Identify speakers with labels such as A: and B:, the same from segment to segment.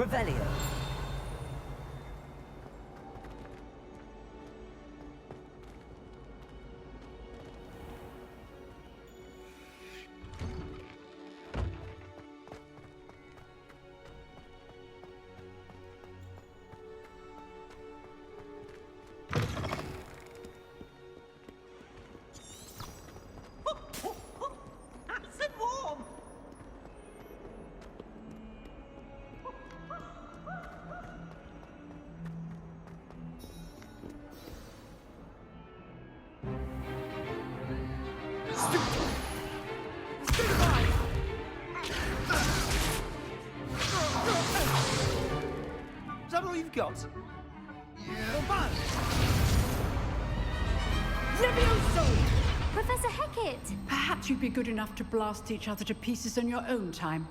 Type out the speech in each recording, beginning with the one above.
A: Revelio.
B: Is that all you've got?
A: Levioso!
C: Professor Hecat!
D: Perhaps you'd be good enough to blast each other to pieces in your own time.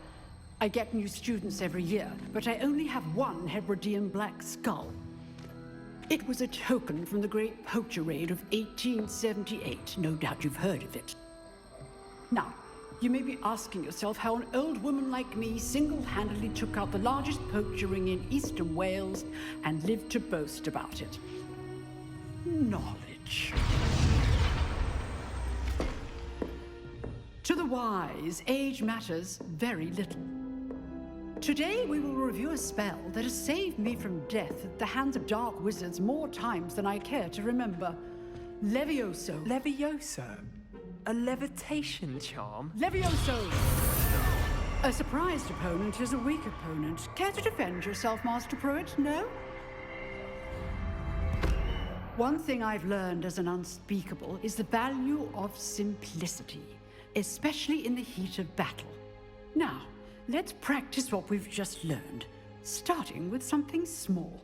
D: I get new students every year, but I only have one Hebridean black skull. It was a token from the Great Poacher Raid of 1878. No doubt you've heard of it. Now, you may be asking yourself how an old woman like me single-handedly took out the largest poacher ring in eastern Wales and lived to boast about it. Knowledge. To the wise, age matters very little. Today we will review a spell that has saved me from death at the hands of dark wizards more times than I care to remember. Levioso.
B: Levioso? A levitation charm?
D: Levioso! A surprised opponent is a weak opponent. Care to defend yourself, Master Pruitt? No? One thing I've learned as an unspeakable is the value of simplicity, especially in the heat of battle. Now, let's practice what we've just learned, starting with something small.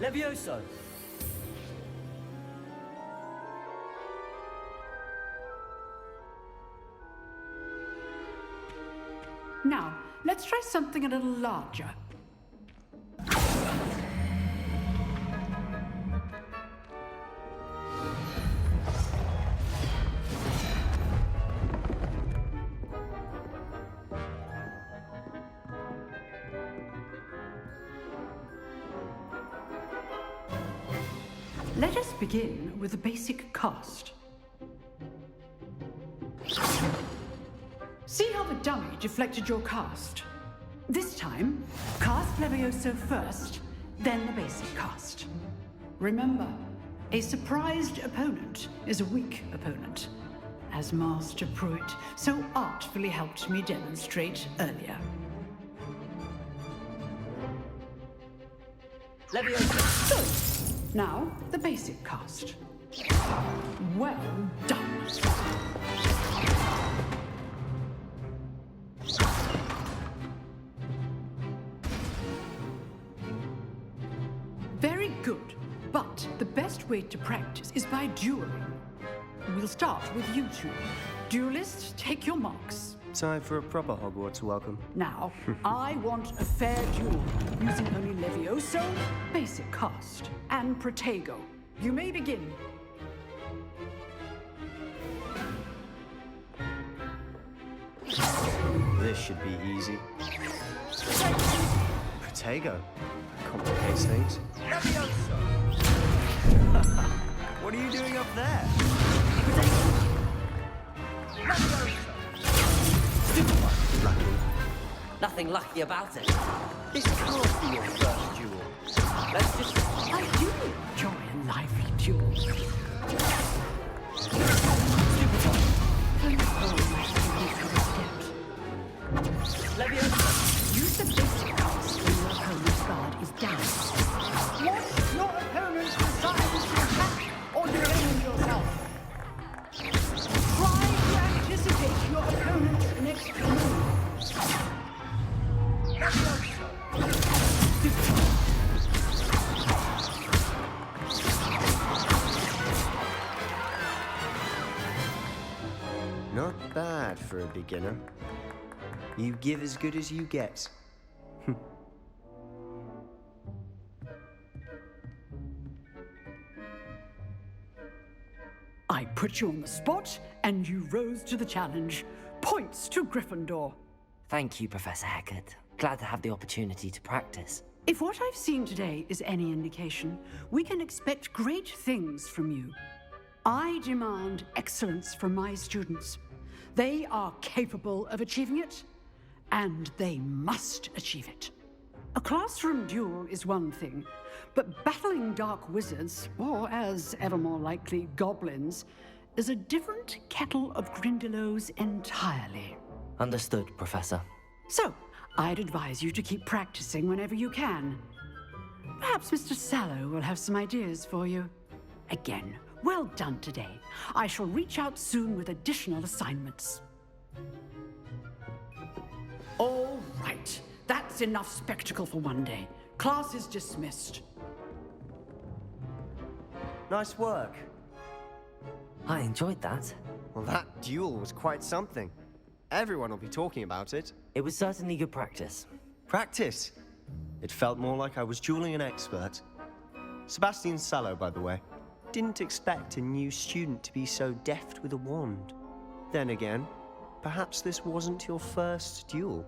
A: Levioso!
D: Now, let's try something a little larger. Let us begin with the basic cast. See how the dummy deflected your cast? This time, cast Levioso first, then the basic cast. Remember, a surprised opponent is a weak opponent, as Master Pruitt so artfully helped me demonstrate earlier.
A: Levioso!
D: Good. Now, the basic cast. Well done. Very good. But the best way to practice is by dueling. We'll start with you two. Duelists, take your marks.
E: Time for a proper Hogwarts welcome.
D: Now, I want a fair duel, using only Levioso, basic cast, and Protego. You may begin.
E: This should be easy. Protego. Complicates things.
A: Levioso!
B: What are you doing up there?
A: Levioso!
E: Lucky.
A: Nothing lucky about it.
B: This can't be your first duel.
A: Let's just...
D: I do enjoy a lively duel.
A: Levioso!
D: Use the basic cast when your opponent's guard is down. Watch your opponent decide to attack or defend yourself. Try to anticipate your opponent's next move.
E: Not bad for a beginner. You give as good as you get.
D: put you on the spot, and you rose to the challenge. Points to Gryffindor.
A: Thank you, Professor Hecat. Glad to have the opportunity to practice.
D: If what I've seen today is any indication, we can expect great things from you. I demand excellence from my students. They are capable of achieving it, and they must achieve it. A classroom duel is one thing, but battling dark wizards, or as ever more likely, goblins, is a different kettle of Grindylows entirely.
A: Understood, Professor.
D: So, I'd advise you to keep practicing whenever you can. Perhaps Mr. Sallow will have some ideas for you. Again, well done today. I shall reach out soon with additional assignments. All right. That's enough spectacle for one day. Class is dismissed.
E: Nice work.
A: I enjoyed that.
E: Well, that duel was quite something. Everyone will be talking about it.
A: It was certainly good practice.
E: Practice. It felt more like I was dueling an expert. Sebastian Sallow, by the way. Didn't expect a new student to be so deft with a wand. Then again, perhaps this wasn't your first duel.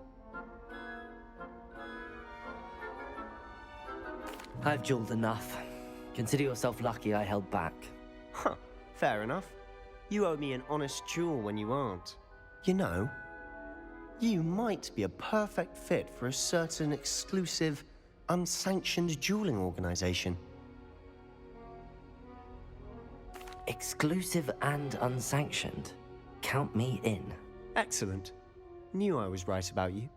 A: I've dueled enough. Consider yourself lucky I held back.
E: Huh, fair enough. You owe me an honest duel when you aren't. You know, you might be a perfect fit for a certain exclusive, unsanctioned dueling organization.
A: Exclusive and unsanctioned. Count me in.
E: Excellent. Knew I was right about you.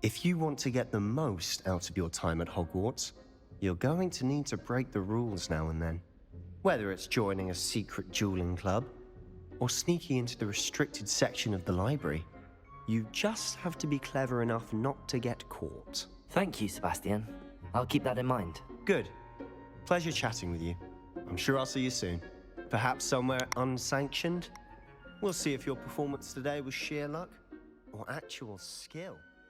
E: If you want to get the most out of your time at Hogwarts, you're going to need to break the rules now and then. Whether it's joining a secret dueling club, or sneaking into the restricted section of the library, you just have to be clever enough not to get caught.
A: Thank you, Sebastian. I'll keep that in mind.
E: Good. Pleasure chatting with you. I'm sure I'll see you soon. Perhaps somewhere unsanctioned? We'll see if your performance today was sheer luck or actual skill.